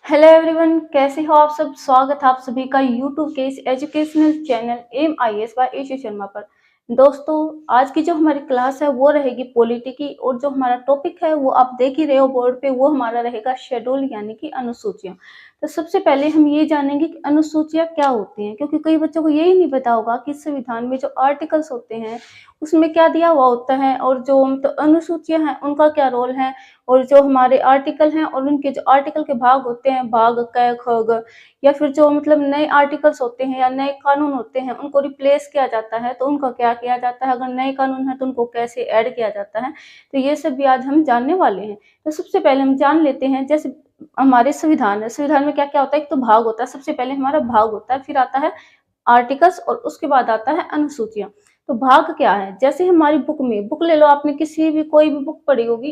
Hello everyone, कैसे हो आप सब। स्वागत है आप सभी का यूट्यूब के इस एजुकेशनल चैनल MIS बाय ईशू शर्मा पर। दोस्तों, आज की जो हमारी क्लास है वो रहेगी पॉलिटी की, और जो हमारा टॉपिक है वो आप देख ही रहे हो बोर्ड पे, वो हमारा रहेगा शेड्यूल यानी कि अनुसूचियां। तो सबसे पहले हम ये जानेंगे कि अनुसूचियां क्या होती हैं, क्योंकि कई बच्चों को यही नहीं पता होगा कि संविधान में जो आर्टिकल्स होते हैं उसमें क्या दिया हुआ होता है, और जो अनुसूचियां हैं उनका क्या रोल है, और जो हमारे आर्टिकल हैं और उनके जो आर्टिकल के भाग होते हैं, भाग क ख ग, या फिर जो नए आर्टिकल्स होते हैं या नए कानून होते हैं उनको रिप्लेस किया जाता है तो उनका क्या किया जाता है, अगर नए कानून है तो उनको कैसे ऐड किया जाता है। तो ये सब भी आज हम जानने वाले हैं। तो सबसे पहले हम जान लेते हैं, जैसे हमारे संविधान है, संविधान में क्या क्या होता है। एक तो भाग होता है, सबसे पहले हमारा भाग होता है, फिर आता है आर्टिकल्स और उसके बाद आता है अनुसूचियां। तो भाग क्या है, जैसे हमारी बुक में, बुक ले लो आपने, किसी भी कोई भी बुक पढ़ी होगी,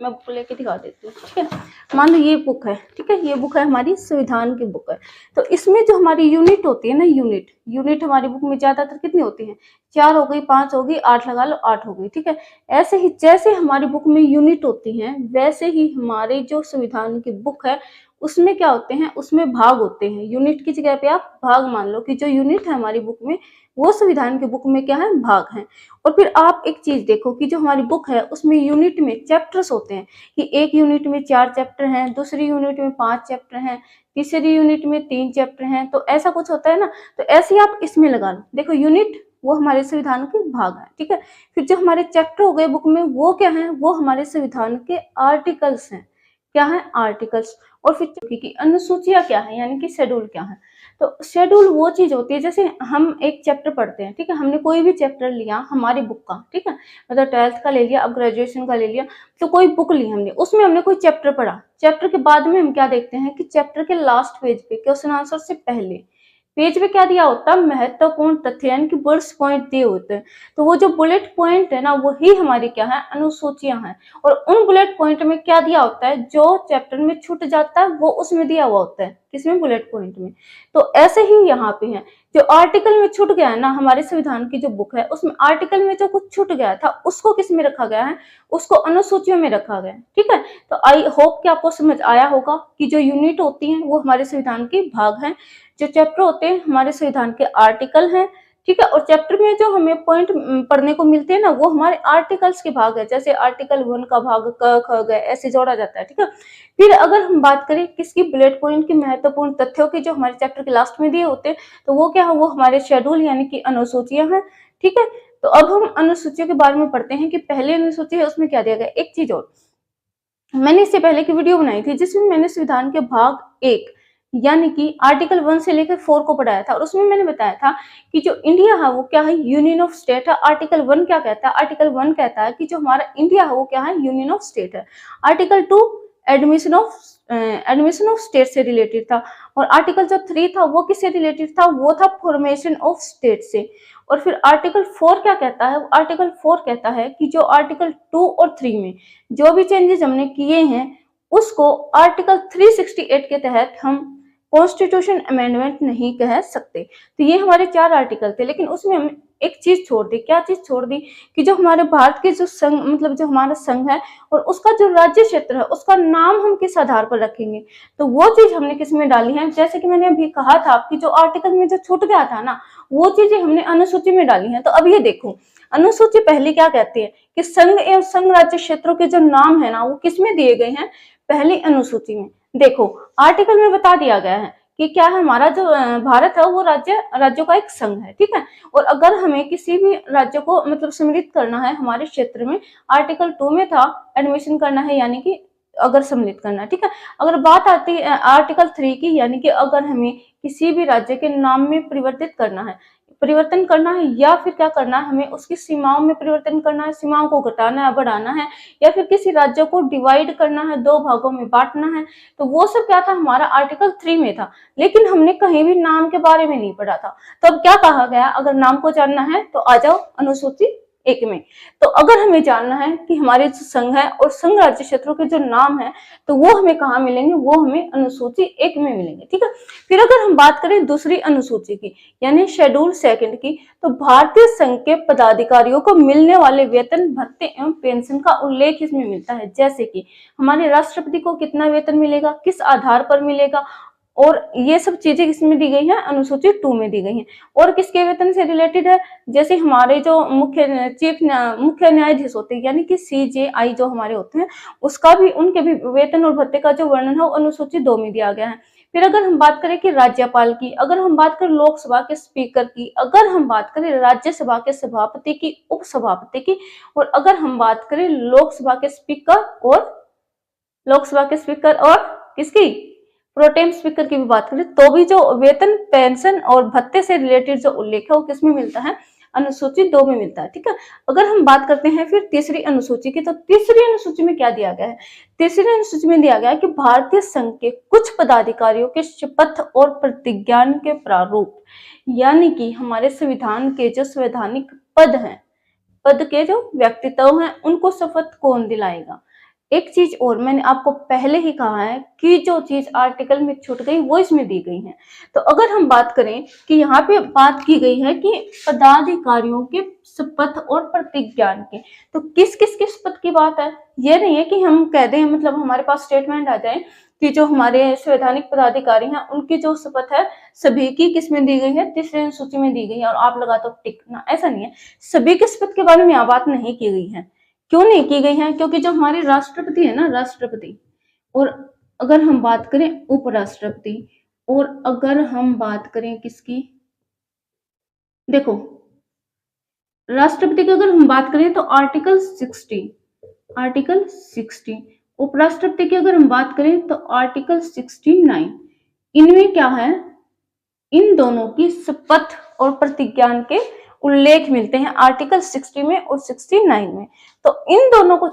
मैं बुक लेके दिखा देती हूँ, ठीक है। मान लो ये बुक है, ठीक है, ये बुक है हमारी संविधान की बुक है। तो इसमें जो हमारी यूनिट होती है ना, यूनिट यूनिट हमारी बुक में ज्यादातर कितनी होती है, 4 हो गई, 5 हो गई, 8 लगा लो, 8 हो गई, ठीक है। ऐसे ही जैसे हमारी बुक में यूनिट होती है, वैसे ही हमारी जो संविधान की बुक है उसमें क्या होते हैं, उसमें भाग होते हैं। यूनिट की जगह पे आप भाग मान लो कि जो यूनिट है हमारी बुक में वो संविधान की बुक में क्या है, भाग है। और फिर आप एक चीज देखो कि जो हमारी बुक है उसमें यूनिट में चैप्टर्स होते हैं, कि एक यूनिट में 4 चैप्टर हैं, दूसरी यूनिट में 5 चैप्टर हैं, तीसरी यूनिट में 3 चैप्टर हैं, तो ऐसा कुछ होता है ना। तो ऐसे ही आप इसमें लगा लो, देखो यूनिट वो हमारे संविधान के भाग है, ठीक है। फिर जो हमारे चैप्टर हो गए बुक में वो क्या है, वो हमारे संविधान के आर्टिकल्स हैं। क्या है, आर्टिकल्स। और फिर की अनुसूचियां क्या है, यानी कि शेड्यूल क्या है। तो शेड्यूल वो चीज होती है, जैसे हम एक चैप्टर पढ़ते हैं, ठीक है, हमने कोई भी चैप्टर लिया हमारी बुक का, ठीक है, मतलब 12th का ले लिया, अब ग्रेजुएशन का ले लिया, तो कोई बुक ली हमने, उसमें हमने कोई चैप्टर पढ़ा, चैप्टर के बाद में हम क्या देखते हैं कि चैप्टर के लास्ट पेज पे क्वेश्चन आंसर से पहले पेज पे क्या दिया होता है, महत्वपूर्ण तथ्य यानी कि बुलेट्स पॉइंट दिए होते हैं। तो वो जो बुलेट पॉइंट है ना, वही हमारी क्या है, अनुसूचियां हैं। और उन बुलेट पॉइंट में क्या दिया होता है, जो चैप्टर में छूट जाता है वो उसमें दिया हुआ होता है, किसमें, बुलेट पॉइंट में। तो ऐसे ही यहाँ पे है, जो आर्टिकल में छूट गया है ना, हमारे संविधान की जो बुक है उसमें आर्टिकल में जो कुछ छूट गया था उसको किस में रखा गया है, उसको अनुसूचियों में रखा गया है, ठीक है। तो आई होप कि आपको समझ आया होगा कि जो यूनिट होती है वो हमारे संविधान के भाग हैं, जो चैप्टर होते हैं हमारे संविधान के आर्टिकल हैं, ठीक है। और चैप्टर में जो हमें पॉइंट पढ़ने को मिलते हैं ना, वो हमारे आर्टिकल्स के भाग है, जैसे आर्टिकल 1 का भाग क ख ग ऐसे जोड़ा जाता है, ठीक है। फिर अगर हम बात करें किसकी, बुलेट पॉइंट की, महत्वपूर्ण तथ्यों की, जो हमारे चैप्टर के लास्ट में दिए होते हैं, तो वो क्या है, वो हमारे शेड्यूल यानी कि अनुसूचियां हैं, ठीक है। तो अब हम अनुसूचियों के बारे में पढ़ते हैं कि पहले अनुसूची है उसमें क्या दिया गया। एक चीज और, मैंने इससे पहले की वीडियो बनाई थी जिसमें मैंने संविधान के भाग 1 यानी कि आर्टिकल 1 से लेकर 4 को पढ़ाया था, और उसमें मैंने बताया था कि जो इंडिया है वो क्या है, यूनियन ऑफ स्टेट है। आर्टिकल 1 क्या कहता है, आर्टिकल 1 कहता है कि जो हमारा इंडिया है वो क्या है, यूनियन ऑफ स्टेट है। आर्टिकल 2 एडमिशन ऑफ स्टेट से रिलेटेड था, और आर्टिकल जो 3 था वो किससे रिलेटेड था, वो था फॉर्मेशन ऑफ स्टेट से। और फिर आर्टिकल 4 क्या कहता है, आर्टिकल 4 कहता है कि जो आर्टिकल 2 और 3 में जो भी चेंजेस हमने किए हैं उसको आर्टिकल 368 के तहत हम कॉन्स्टिट्यूशन अमेंडमेंट नहीं कह सकते। तो ये हमारे 4 आर्टिकल थे, लेकिन उसमें हम एक चीज छोड़ दी। क्या चीज छोड़ दी, कि जो हमारे भारत के जो संघ, मतलब जो हमारा संघ है और उसका जो राज्य क्षेत्र है उसका नाम हम किस आधार पर रखेंगे, तो वो चीज हमने किस में डाली है। जैसे कि मैंने अभी कहा था कि जो आर्टिकल में जो छूट गया था ना, वो चीजें हमने अनुसूची में डाली है। तो अब ये देखो, अनुसूची पहले क्या कहती है कि संघ एवं संघ राज्य क्षेत्रों के जो नाम है ना वो किसमें दिए गए हैं, पहली अनुसूची में। देखो आर्टिकल में बता दिया गया है कि क्या है, हमारा जो भारत है वो राज्यों का एक संघ है, ठीक है। और अगर हमें किसी भी राज्य को सम्मिलित करना है हमारे क्षेत्र में, आर्टिकल 2 में था एडमिशन करना है, यानी कि अगर सम्मिलित करना है, ठीक है। अगर बात आती है आर्टिकल 3 की, यानी कि अगर हमें किसी भी राज्य के नाम में परिवर्तन करना है या फिर क्या करना है, हमें उसकी सीमाओं में परिवर्तन करना है, सीमाओं को घटाना है, बढ़ाना है, या फिर किसी राज्य को डिवाइड करना है, 2 भागों में बांटना है, तो वो सब क्या था, हमारा आर्टिकल 3 में था। लेकिन हमने कहीं भी नाम के बारे में नहीं पढ़ा था। तो अब क्या कहा गया, अगर नाम को जानना है तो आ जाओ अनुसूची एक में। तो अगर हमें जानना है कि हमारे जो संघ है और संघ राज्य क्षेत्रों के जो नाम है तो वो हमें कहाँ मिलेंगे, वो हमें अनुसूची 1 में मिलेंगे, ठीक है। फिर अगर हम बात करें दूसरी अनुसूची की यानी शेड्यूल सेकंड की, तो भारतीय संघ के पदाधिकारियों को मिलने वाले वेतन, भत्ते एवं पेंशन का उल्लेख इसमें मिलता है। जैसे कि हमारे राष्ट्रपति को कितना वेतन मिलेगा, किस आधार पर मिलेगा, और ये सब चीजें किसमें दी गई हैं, अनुसूची 2 में दी गई हैं। और किसके वेतन से रिलेटेड है, जैसे हमारे जो मुख्य न्यायाधीश होते हैं यानी कि CJI जो हमारे होते हैं, उसका भी, उनके भी वेतन और भत्ते का जो वर्णन है वो अनुसूची 2 में दिया गया है। फिर अगर हम बात करें कि राज्यपाल की, अगर हम बात करें लोकसभा के स्पीकर की, अगर हम बात करें राज्यसभा के सभापति की, उपसभापति की, और अगर हम बात करें लोकसभा के स्पीकर और किसकी, प्रोटेम स्पीकर की भी बात करें, तो भी जो वेतन, पेंशन और भत्ते से रिलेटेड जो उल्लेख है वो किसमें मिलता है, अनुसूची 2 में मिलता है, ठीक है। अगर हम बात करते हैं फिर तीसरी अनुसूची की, तो तीसरी अनुसूची में क्या दिया गया है, तीसरी अनुसूची में दिया गया है कि भारतीय संघ के कुछ पदाधिकारियों के शपथ और प्रतिज्ञा के प्रारूप, यानी कि हमारे संविधान के जो संवैधानिक पद हैं, पद के जो व्यक्तित्व हैं, उनको शपथ कौन दिलाएगा। एक चीज और मैंने आपको पहले ही कहा है कि जो चीज आर्टिकल में छूट गई वो इसमें दी गई है। तो अगर हम बात करें कि यहाँ पे बात की गई है कि पदाधिकारियों के शपथ और प्रतिज्ञान के, तो किस किस की शपथ की बात है, ये नहीं है कि हम कह दें, मतलब हमारे पास स्टेटमेंट आ जाए कि जो हमारे संवैधानिक पदाधिकारी हैं उनकी जो शपथ है सभी की किसमें दी गई है, तीसरी अनुसूची में दी गई है, और आप लगा दो टिक ना, ऐसा नहीं है। सभी की शपथ के बारे में यहाँ बात नहीं की गई है। क्यों नहीं की गई है, क्योंकि जो हमारे राष्ट्रपति है ना, राष्ट्रपति, और अगर हम बात करें उपराष्ट्रपति, और अगर हम बात करें किसकी, देखो राष्ट्रपति की अगर हम बात करें तो आर्टिकल 60, उपराष्ट्रपति की अगर हम बात करें तो आर्टिकल 69। इनमें क्या है, इन दोनों की शपथ और प्रतिज्ञान के उल्लेख मिलते हैं आर्टिकल 60 में और 69 में। तो इन दोनों को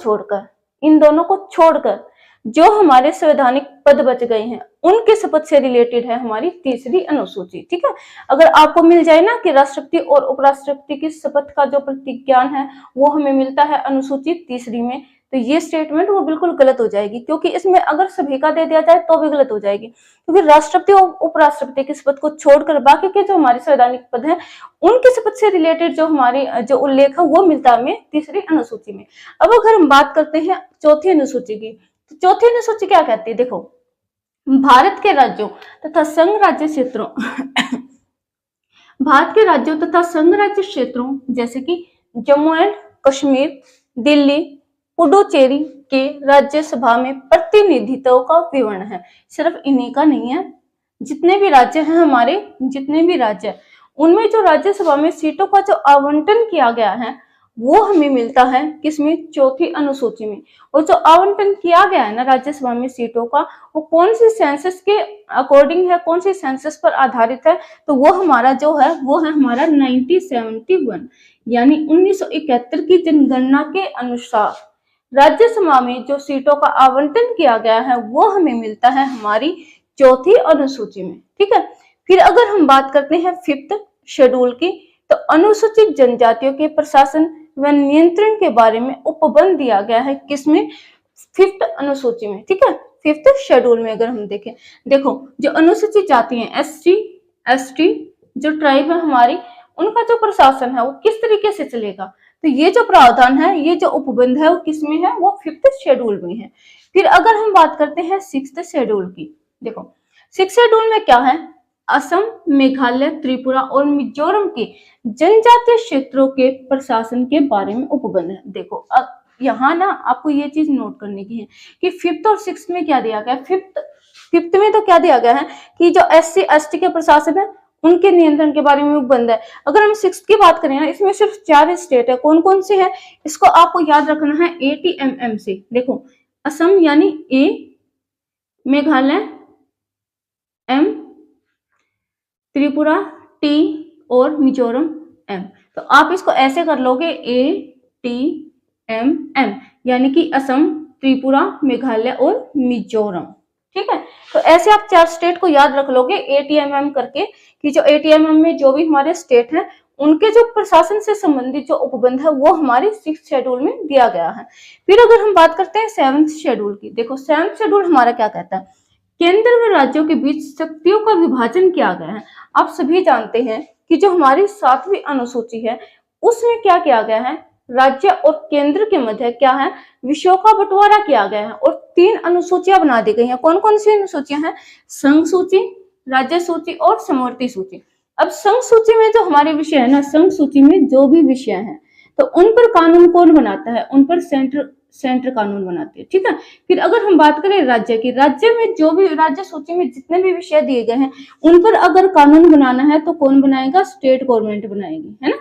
छोड़कर जो हमारे संवैधानिक पद बच गए हैं उनके शपथ से रिलेटेड है हमारी तीसरी अनुसूची, ठीक है। अगर आपको मिल जाए ना कि राष्ट्रपति और उपराष्ट्रपति की शपथ का जो प्रतिज्ञान है वो हमें मिलता है अनुसूची तीसरी में, तो ये स्टेटमेंट वो बिल्कुल गलत हो जाएगी, क्योंकि इसमें अगर सभी का दे दिया जाए तो भी गलत हो जाएगी, क्योंकि राष्ट्रपति और उपराष्ट्रपति की शपथ को छोड़कर बाकी के जो हमारे संवैधानिक पद हैं उनकी शपथ से रिलेटेड जो हमारी जो उल्लेख है वो मिलता है हमें तीसरी अनुसूची में। अब अगर हम बात करते हैं चौथी अनुसूची की, तो चौथी अनुसूची क्या कहती है, देखो भारत के राज्यों तथा संघ राज्य क्षेत्रों भारत के राज्यों तथा संघ राज्य क्षेत्रों जैसे कि जम्मू एंड कश्मीर, दिल्ली, पुडुचेरी के राज्यसभा में प्रतिनिधित्व का विवरण है। सिर्फ इन्हीं का नहीं है, जितने भी राज्य हैं हमारे, जितने भी राज्य उनमें जो राज्यसभा में सीटों का जो आवंटन किया गया है वो हमें मिलता है किसमें, चौथी अनुसूची में। और जो आवंटन किया गया है ना राज्यसभा में सीटों का, वो कौन सी सेंसस के अकॉर्डिंग है, कौन सी सेंसस पर आधारित है, तो वो हमारा जो है वो है हमारा 1971 यानी 1971 की जनगणना के अनुसार राज्यसभा में जो सीटों का आवंटन किया गया है वो हमें मिलता है हमारी चौथी अनुसूची में, ठीक है। फिर अगर हम बात करते हैं 5th शेड्यूल की, तो अनुसूचित जनजातियों के प्रशासन व नियंत्रण के बारे में उपबंध दिया गया है किसमें, 5th अनुसूची में, ठीक है। 5th शेड्यूल में अगर हम देखें, देखो जो अनुसूचित जाति है SC ST जो ट्राइब है हमारी, उनका जो प्रशासन है वो किस तरीके से चलेगा, तो ये जो प्रावधान है, ये जो उपबंध है वो किसमें है, वो 5th शेड्यूल में है। फिर अगर हम बात करते हैं 6th शेड्यूल की, देखो 6th शेड्यूल में क्या है, असम, मेघालय, त्रिपुरा और मिजोरम के जनजातीय क्षेत्रों के प्रशासन के बारे में उपबंध है। देखो अब यहाँ ना आपको ये चीज नोट करने की है कि 5th और 6th में क्या दिया गया है। 5th में तो क्या दिया गया है कि जो SC ST के प्रशासन है उनके नियंत्रण के बारे में उपबंध है। अगर हम 6th की बात करें ना, इसमें सिर्फ 4 स्टेट है, कौन कौन से है, इसको आपको याद रखना है ATMM से। देखो असम यानी A, Meghalaya M, Tripura T और मिजोरम M। तो आप इसको ऐसे कर लोगे ATMM यानी कि असम, त्रिपुरा, मेघालय और मिजोरम, ठीक है। तो ऐसे आप 4 स्टेट को याद रख लोगे ATMM करके, कि जो ATMM में जो भी हमारे स्टेट हैं उनके जो प्रशासन से संबंधित जो उपबंध है वो हमारे 6th शेड्यूल में दिया गया है। फिर अगर हम बात करते हैं 7th शेड्यूल की, देखो 7th शेड्यूल हमारा क्या कहता है, केंद्र व राज्यों के बीच शक्तियों का विभाजन किया गया है। आप सभी जानते हैं कि जो हमारी 7वीं अनुसूची है उसमें क्या किया गया है, राज्य और केंद्र के मध्य क्या है, विषयों का बंटवारा किया गया है और 3 अनुसूचियां बना दी गई हैं। कौन कौन सी अनुसूचियां हैं, संघ सूची, राज्य सूची और समवर्ती सूची। अब संघ सूची में जो हमारे विषय है ना, संघ सूची में जो भी विषय हैं तो उन पर कानून कौन बनाता है, उन पर सेंटर कानून बनाती है, ठीक है। फिर अगर हम बात करें राज्य की, राज्य में जो भी राज्य सूची में जितने भी विषय दिए गए हैं उन पर अगर कानून बनाना है तो कौन बनाएगा, स्टेट गवर्नमेंट बनाएगी, है ना।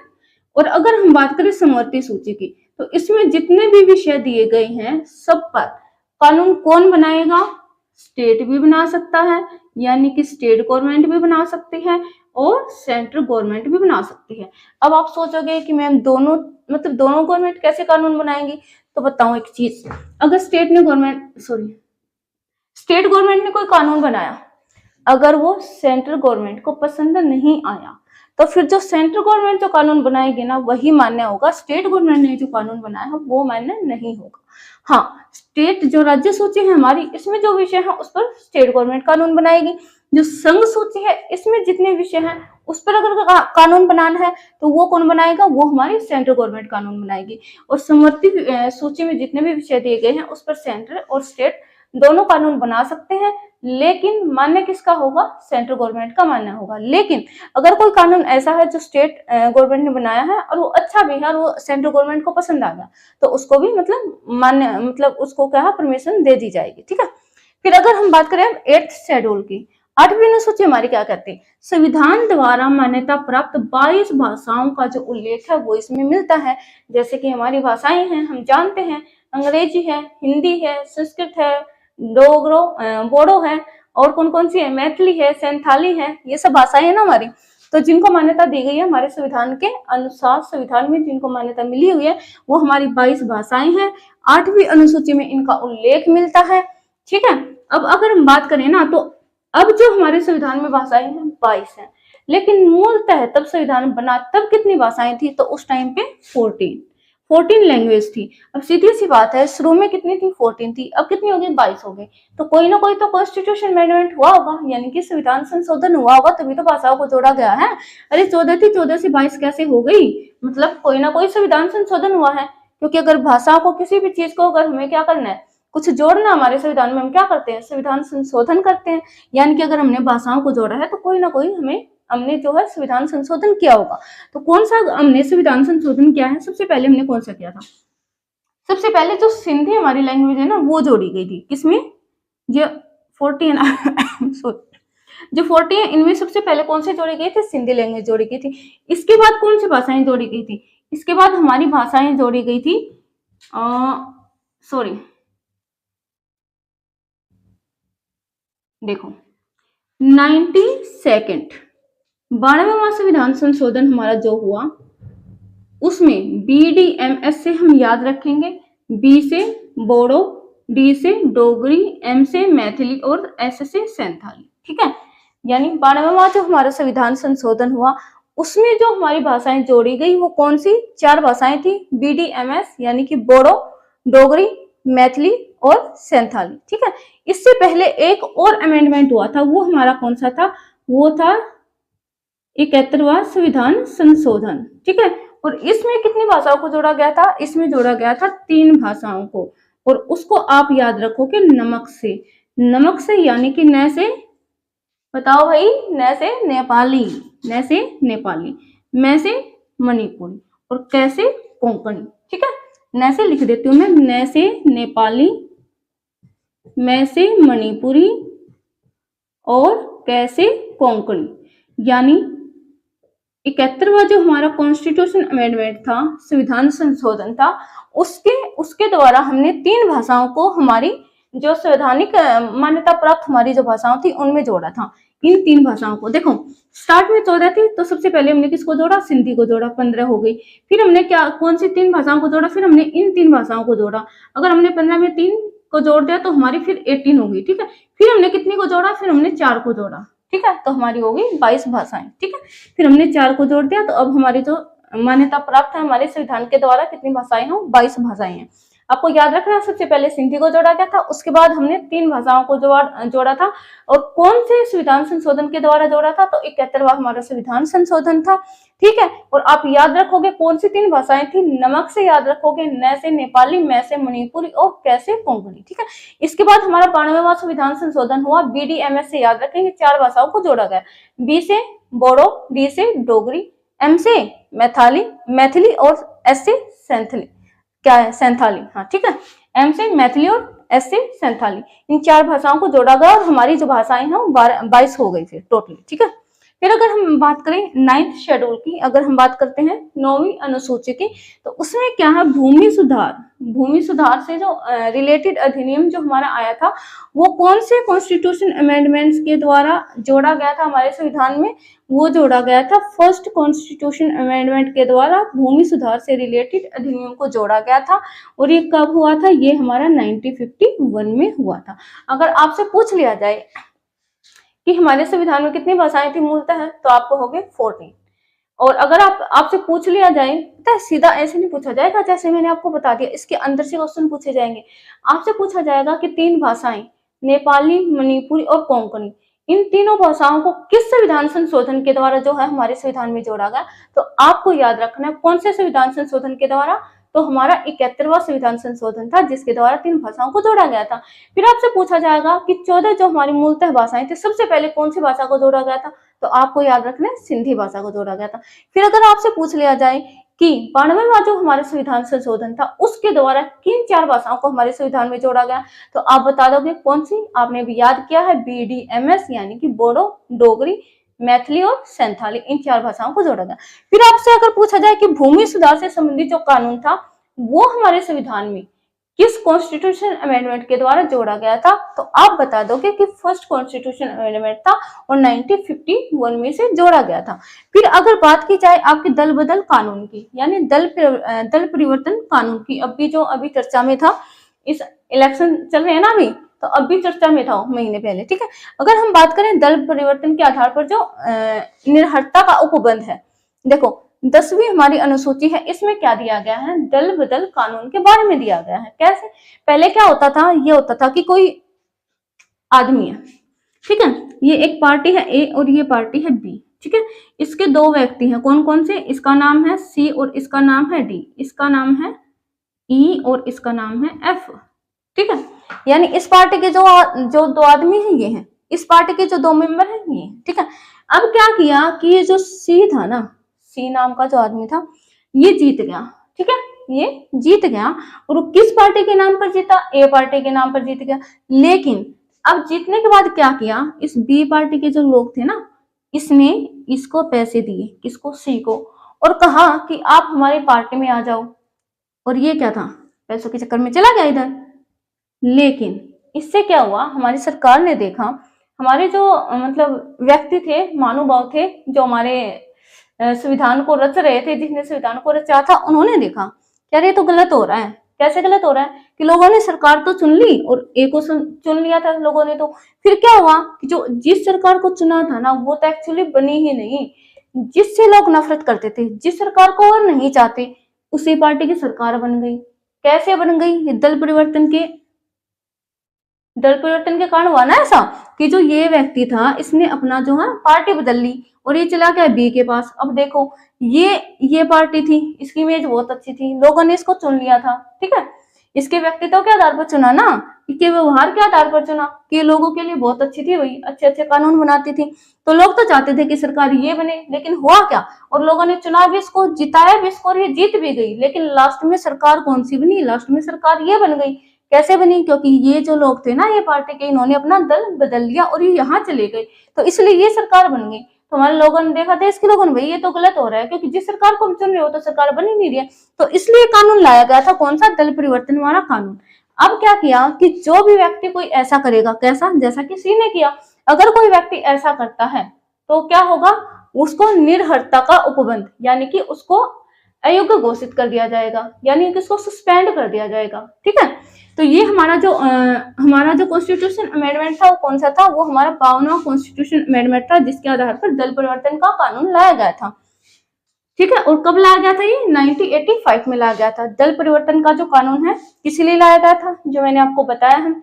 और अगर हम बात करें समवर्ती सूची की, तो इसमें जितने भी विषय दिए गए हैं सब पर कानून कौन बनाएगा, स्टेट भी बना सकता है, यानी कि स्टेट गवर्नमेंट भी बना सकती है और सेंट्रल गवर्नमेंट भी बना सकती है। अब आप सोचोगे कि मैम दोनों गवर्नमेंट कैसे कानून बनाएंगी, तो बताऊं एक चीज, अगर स्टेट गवर्नमेंट ने कोई कानून बनाया, अगर वो सेंट्रल गवर्नमेंट को पसंद नहीं आया तो फिर जो सेंट्रल गवर्नमेंट जो कानून बनाएगी ना वही मान्य होगा, स्टेट गवर्नमेंट ने जो कानून बनाया है वो मान्य नहीं होगा। हाँ, स्टेट जो राज्य सूची है हमारी, इसमें जो विषय है उस पर स्टेट गवर्नमेंट कानून बनाएगी। जो संघ सूची है इसमें जितने विषय हैं उस पर अगर कानून बनाना है तो वो कौन बनाएगा, वो हमारी सेंट्रल गवर्नमेंट कानून बनाएगी। और समवर्ती सूची में जितने भी विषय दिए गए हैं उस पर सेंट्रल और स्टेट दोनों कानून बना सकते हैं, लेकिन मान्य किसका होगा, सेंट्रल गवर्नमेंट का मान्य होगा। लेकिन अगर कोई कानून ऐसा है जो स्टेट गवर्नमेंट ने बनाया है और वो अच्छा भी है और वो सेंट्रल गवर्नमेंट को पसंद आ गया तो उसको भी मान्य उसको क्या परमिशन दे दी जाएगी, ठीक है। फिर अगर हम बात करें 8th शेड्यूल की, 8वीं अनुसूची हमारी क्या कहती है, संविधान द्वारा मान्यता प्राप्त 22 भाषाओं का जो उल्लेख है वो इसमें मिलता है। जैसे कि हमारी भाषाएं हैं, हम जानते हैं अंग्रेजी है, हिंदी है, संस्कृत है, डोगरो बोडो है और कौन कौन सी है, मैथिली है, सैंथाली है, ये सब भाषाएं है ना हमारी। तो जिनको मान्यता दी गई है हमारे संविधान के अनुसार, संविधान में जिनको मान्यता मिली हुई है वो हमारी 22 भाषाएं हैं। 8वीं अनुसूची में इनका उल्लेख मिलता है, ठीक है। अब अगर हम बात करें ना तो अब जो हमारे संविधान में भाषाएं हैं 22 हैं, लेकिन मूलतः तब संविधान बना तब कितनी भाषाएं थी, तो उस टाइम पे 14 लैंग्वेज थी। अब सीधी सी बात है, शुरू में कितनी थी, 14 थी, अब कितनी हो गई, 22 हो गई। तो कोई ना कोई तो कॉन्स्टिट्यूशन अमेंडमेंट हुआ होगा, यानी कि संविधान संशोधन हुआ होगा, तभी तो भाषाओं को जोड़ा गया है। अरे 14 थी, 14 से 22 कैसे हो गई, मतलब कोई ना कोई संविधान संशोधन हुआ है। क्योंकि अगर भाषाओं को किसी भी चीज को अगर हमें क्या करना है, कुछ जोड़ना हमारे संविधान में, हम क्या करते हैं, संविधान संशोधन करते हैं। यानी कि अगर हमने भाषाओं को जोड़ा है तो कोई ना कोई हमने जो है संविधान संशोधन किया होगा। तो कौन सा हमने संविधान संशोधन किया है, सबसे पहले हमने कौन सा किया था, सबसे पहले जो सिंधी हमारी लैंग्वेज है ना वो जोड़ी गई थी। किसमें, जो 40 जो 40 है इनमें सबसे पहले कौन से जोड़ी गई थी, सिंधी लैंग्वेज जोड़ी गई थी। इसके बाद कौन सी भाषाएं जोड़ी गई थी, इसके बाद हमारी भाषाएं जोड़ी गई थी देखो 92nd 92वां संविधान संशोधन हमारा जो हुआ उसमें BDMS से हम याद रखेंगे, B से बोडो, D से डोगरी, M से मैथिली और S से सैंथाली, ठीक है। यानी 92वां जो हमारा संविधान संशोधन हुआ उसमें जो हमारी भाषाएं जोड़ी गई वो कौन सी 4 भाषाएं थी, BDMS यानी कि बोडो, डोगरी, मैथिली और सैंथाली, ठीक है। इससे पहले एक और अमेंडमेंट हुआ था, वो हमारा कौन सा था, वो था 71वां संविधान संशोधन, ठीक है। और इसमें कितनी भाषाओं को जोड़ा गया था, इसमें जोड़ा गया था 3 भाषाओं को, और उसको आप याद रखो कि नमक से यानी कि न से, बताओ भाई, न से नेपाली, मैं से मणिपुरी और कैसे कोंकणी, ठीक है। न से लिख देती हूँ मैं, न से नेपाली, मैं से मणिपुरी और कैसे कोंकणी। यानी 71वां जो हमारा कॉन्स्टिट्यूशन अमेंडमेंट था, संविधान संशोधन था, उसके द्वारा हमने 3 भाषाओं को हमारी जो संवैधानिक मान्यता प्राप्त हमारी जो भाषाओं थी उनमें जोड़ा था। इन 3 भाषाओं को देखो, स्टार्ट में 14 थी तो सबसे पहले हमने किसको जोड़ा, सिंधी को जोड़ा, 15 हो गई। फिर हमने कौन सी 3 भाषाओं को जोड़ा, फिर हमने इन 3 भाषाओं को जोड़ा। अगर हमने 15 में 3 को जोड़ दिया तो हमारी फिर 18 होगी, ठीक है। फिर हमने कितनी को जोड़ा, फिर हमने 4 को जोड़ा, ठीक है, तो हमारी होगी 22 भाषाएं। ठीक है, फिर हमने 4 को जोड़ दिया, तो अब हमारी जो मान्यता प्राप्त है हमारे संविधान के द्वारा कितनी भाषाएं हैं, 22 भाषाएं हैं। आपको याद रखना, सबसे पहले सिंधी को जोड़ा गया था, उसके बाद हमने 3 भाषाओं को जोड़ा था। और कौन से संविधान संशोधन के द्वारा जोड़ा था, तो 71वां हमारा संविधान संशोधन था। ठीक है, और आप याद रखोगे कौन सी 3 भाषाएं थी, नमक से याद रखोगे, न से नेपाली, मैं से मणिपुरी और कै से कोंकणी। ठीक है, इसके बाद हमारा 92वां संविधान संशोधन हुआ, BDMS से याद रखेंगे, 4 भाषाओं को जोड़ा गया, B से बोडो, D से डोगरी, M से मैथिली और S से सैंथली, क्या है, सैंथाली। हाँ ठीक है, M से मैथिली और S से सैंथाली, इन 4 भाषाओं को जोड़ा गया और हमारी जो भाषाएं हैं वो 22 हो गई फिर टोटली। ठीक है, फिर अगर हम बात करें 9th शेड्यूल की, अगर हम बात करते हैं 9वीं अनुसूची की, तो उसमें क्या है, भूमि सुधार से जो रिलेटेड अधिनियम जो हमारा आया था, वो कौन से कॉन्स्टिट्यूशन अमेंडमेंट्स के द्वारा जोड़ा गया था हमारे संविधान में, वो जोड़ा गया था फर्स्ट कॉन्स्टिट्यूशन अमेंडमेंट के द्वारा भूमि सुधार से रिलेटेड अधिनियम को जोड़ा गया था। और ये कब हुआ था, ये हमारा 1951 में हुआ था। अगर आपसे पूछ लिया जाए कि हमारे संविधान में कितनी भाषाएं थी मूलतः, तो आपको हो गए 14। और अगर आपसे पूछ लिया जाए, पता है सीधा ऐसे नहीं पूछा जाएगा जैसे मैंने आपको बता दिया, इसके अंदर से क्वेश्चन पूछे जाएंगे। आपसे पूछा जाएगा कि 3 भाषाएं, नेपाली, मणिपुरी और कोंकणी, इन तीनों भाषाओं को किस संविधान संशोधन के द्वारा जो है हमारे संविधान में जोड़ा गया, तो आपको याद रखना है कौन से संविधान संशोधन के द्वारा, तो हमारा 71वां संविधान संशोधन था, जिसके द्वारा 3 भाषाओं को जोड़ा गया था। फिर आपसे पूछा जाएगा कि 14 जो हमारी मूलतः भाषाएं थी, सबसे पहले कौन सी भाषा को जोड़ा गया था, तो आपको याद रखना है सिंधी भाषा को जोड़ा गया था। फिर अगर आपसे पूछ लिया जाए कि 92वां जो हमारे संविधान संशोधन था, उसके द्वारा किन 4 भाषाओं को हमारे संविधान में जोड़ा गया, तो आप बता दोगे कौन सी, आपने भी याद किया है, BDMS यानी कि बोडो, डोगरी, मैथिली और सैंथाली, इन 4 भाषाओं को जोड़ा गया। फिर आपसे अगर पूछा जाए कि भूमि सुधार से संबंधित जो कानून था, वो हमारे संविधान में किस कॉन्स्टिट्यूशन अमेंडमेंट के द्वारा जोड़ा गया था, तो आप बता दोगे कि फर्स्ट कॉन्स्टिट्यूशन अमेंडमेंट था और 1951 में से जोड़ा गया था। फिर अगर बात की जाए आपके दल बदल कानून की, यानी दल परिवर्तन कानून की, अभी चर्चा में था, इस इलेक्शन चल रहे हैं ना अभी, तो अभी चर्चा में था महीने पहले। ठीक है, अगर हम बात करें दल परिवर्तन के आधार पर जो निर्हरता का उपबंध है, देखो 10वीं हमारी अनुसूची है, इसमें क्या दिया गया है, दल बदल कानून के बारे में दिया गया है। कैसे, पहले क्या होता था, ये होता था कि कोई आदमी है, ठीक है, ये एक पार्टी है ए और ये पार्टी है बी, ठीक है, इसके 2 व्यक्ति हैं, कौन कौन से, इसका नाम है सी और इसका नाम है डी, इसका नाम है ई और इसका नाम है एफ। ठीक है, यानी इस पार्टी के जो 2 आदमी हैं ये हैं, इस पार्टी के जो 2 मेंबर हैं ये। ठीक है, अब क्या किया कि ये जो सी था ना, सी नाम का जो आदमी था, ये जीत गया। ठीक है, ये जीत गया और किस पार्टी के नाम पर जीता, ए पार्टी के नाम पर जीत गया। लेकिन अब जीतने के बाद क्या किया, इस बी पार्टी के जो लोग थे ना, इसने इसको पैसे दिए, किसको, सी को, और कहा कि आप हमारी पार्टी में आ जाओ। और ये क्या था, पैसों के चक्कर में चला गया इधर। लेकिन इससे क्या हुआ, हमारी सरकार ने देखा, हमारे जो मतलब व्यक्ति थे, महानुभाव थे, जो हमारे संविधान को रच रहे थे, जिसने संविधान को रचा था, उन्होंने देखा यार ये तो गलत हो रहा है। कैसे गलत हो रहा है कि लोगों ने सरकार तो चुन ली और ए को चुन लिया था लोगों ने, तो फिर क्या हुआ कि जो जिस सरकार को चुना था ना, वो तो एक्चुअली बनी ही नहीं, जिससे लोग नफरत करते थे, जिस सरकार को और नहीं चाहते, उसी पार्टी की सरकार बन गई। कैसे बन गई, दल परिवर्तन के कारण हुआ ना ऐसा, कि जो ये व्यक्ति था, इसने अपना जो है पार्टी बदल ली और ये चला गया बी के पास। अब देखो, ये पार्टी थी, इसकी इमेज बहुत अच्छी थी, लोगों ने इसको चुन लिया था। ठीक है, इसके व्यक्तित्व के आधार पर चुना ना, इसके व्यवहार के आधार पर चुना, कि लोगों के लिए बहुत अच्छी थी, वही अच्छे अच्छे कानून बनाती थी, तो लोग तो चाहते थे कि सरकार ये बने। लेकिन हुआ क्या, और लोगों ने चुनाव भी इसको, जिताया भी इसको और ये जीत भी गई। लेकिन लास्ट में सरकार कौन सी बनी, लास्ट में सरकार ये बन गई। कैसे बनी, क्योंकि ये जो लोग थे ना, ये पार्टी के, इन्होंने अपना दल बदल लिया और ये यहाँ चले गए, तो इसलिए ये सरकार बन गई। तो हमारे लोगों ने देखा, देश के लोगों ने, भाई ये तो गलत हो रहा है, क्योंकि जिस सरकार को हम चुन रहे हो तो सरकार बन ही नहीं रही है। तो इसलिए कानून लाया गया था, कौन सा, दल परिवर्तन वाला कानून। अब क्या किया कि जो भी व्यक्ति कोई ऐसा करेगा, कैसा, जैसा कि सी ने किया, अगर कोई व्यक्ति ऐसा करता है तो क्या होगा, उसको निर्हरता का उपबंध, यानी कि उसको अयोग्य घोषित कर दिया जाएगा, यानी कि इसको सस्पेंड कर दिया जाएगा। ठीक है, तो ये हमारा जो कॉन्स्टिट्यूशन अमेंडमेंट था वो कौन सा था, वो हमारा 52वां कॉन्स्टिट्यूशन अमेंडमेंट था, जिसके आधार पर दल परिवर्तन का कानून लाया गया था। ठीक है, और कब लाया गया था, ये 1985 में लाया गया था। दल परिवर्तन का जो कानून है किस लिए लाया गया था, जो मैंने आपको बताया है।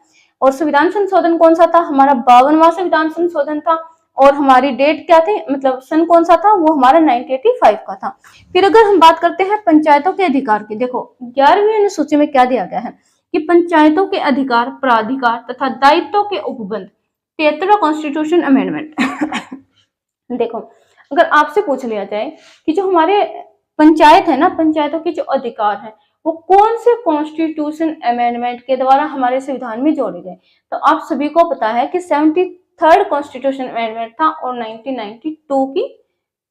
और संविधान संशोधन कौन सा था, हमारा 52वां संविधान संशोधन था। और हमारी डेट क्या थी, मतलब सन कौन सा था, वो हमारा 1985 का था। फिर अगर हम बात करते हैं पंचायतों के अधिकार की, देखो 11वीं अनुसूची में क्या दिया गया है कि पंचायतों के अधिकार, प्राधिकार तथा दायित्वों के उपबंध, 73वां कॉन्स्टिट्यूशन अमेंडमेंट। देखो, अगर आपसे पूछ लिया जाए कि जो हमारे पंचायत है ना, पंचायतों के जो अधिकार है वो कौन से कॉन्स्टिट्यूशन अमेंडमेंट के द्वारा हमारे संविधान में जोड़े गए, तो आप सभी को पता है कि 73rd कॉन्स्टिट्यूशन अमेंडमेंट था और 1992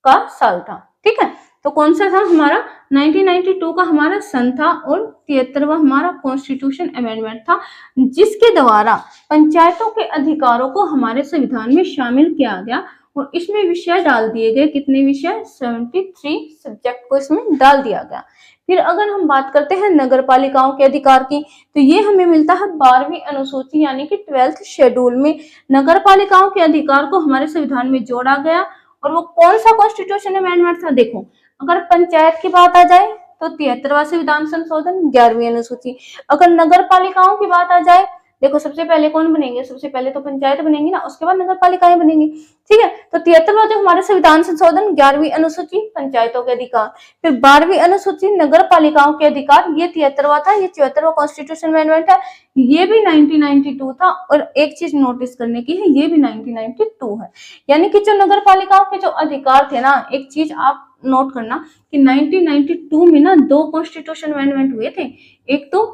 का साल था। ठीक है, तो कौन सा था हमारा, 1992 का हमारा सन था और 73वां हमारा कॉन्स्टिट्यूशन अमेंडमेंट था, जिसके द्वारा पंचायतों के अधिकारों को हमारे संविधान में शामिल किया गया। और इसमें विषय डाल दिए गए, कितने विषय, 73 सब्जेक्ट को इसमें डाल दिया गया। फिर अगर हम बात करते हैं नगर पालिकाओं के अधिकार की, तो ये हमें मिलता है 12वीं अनुसूची यानी कि 12th शेड्यूल में नगर पालिकाओं के अधिकार को हमारे संविधान में जोड़ा गया। और वो कौन सा कॉन्स्टिट्यूशन अमेंडमेंट था, देखो अगर पंचायत की बात आ जाए तो 73वां संविधान संशोधन, 11वीं अनुसूची। अगर नगर पालिकाओं की बात आ जाए, देखो सबसे पहले कौन बनेंगे, सबसे पहले तो पंचायत बनेंगी ना, उसके बाद नगर पालिकाएं बनेंगी। ठीक है, तो 73वां जो हमारे संविधान संशोधन, 11वीं अनुसूची पंचायतों के अधिकार, फिर 12वीं अनुसूची नगर पालिकाओं के अधिकार, ये 73वां था, ये 74वां कॉन्स्टिट्यूशन अमेंडमेंट है, ये भी 1992 था। और एक चीज नोटिस करने की है, ये भी 1992 है, यानी कि जो नगर पालिकाओं के जो अधिकार थे ना, एक चीज आप नोट करना कि 1992 में ना 2 कॉन्स्टिट्यूशन अमेंडमेंट हुए थे। एक तो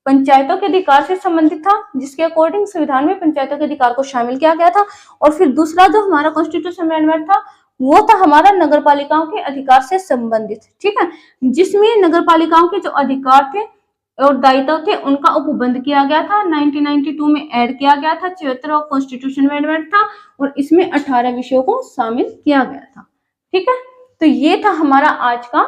पंचायतों के अधिकार से संबंधित था, जिसके अकॉर्डिंग संविधान में पंचायतों के अधिकार को शामिल किया गया था। और फिर दूसरा जो हमारा कॉन्स्टिट्यूशन अमेंडमेंट था वो था हमारा नगर पालिकाओं के अधिकार से संबंधित। ठीक है, जिसमें नगर पालिकाओं के जो अधिकार थे और दायित्व थे उनका उपबंध किया गया था, 1992 में ऐड किया गया था, 74वां कॉन्स्टिट्यूशन अमेंडमेंट था और इसमें 18 विषयों को शामिल किया गया था। ठीक है, तो ये था हमारा आज का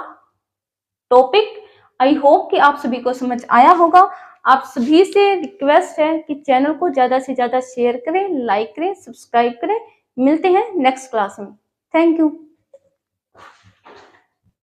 टॉपिक। आई होप कि आप सभी को समझ आया होगा। आप सभी से रिक्वेस्ट है कि चैनल को ज्यादा से ज्यादा शेयर करें, लाइक करें, सब्सक्राइब करें। मिलते हैं नेक्स्ट क्लास में। Thank you.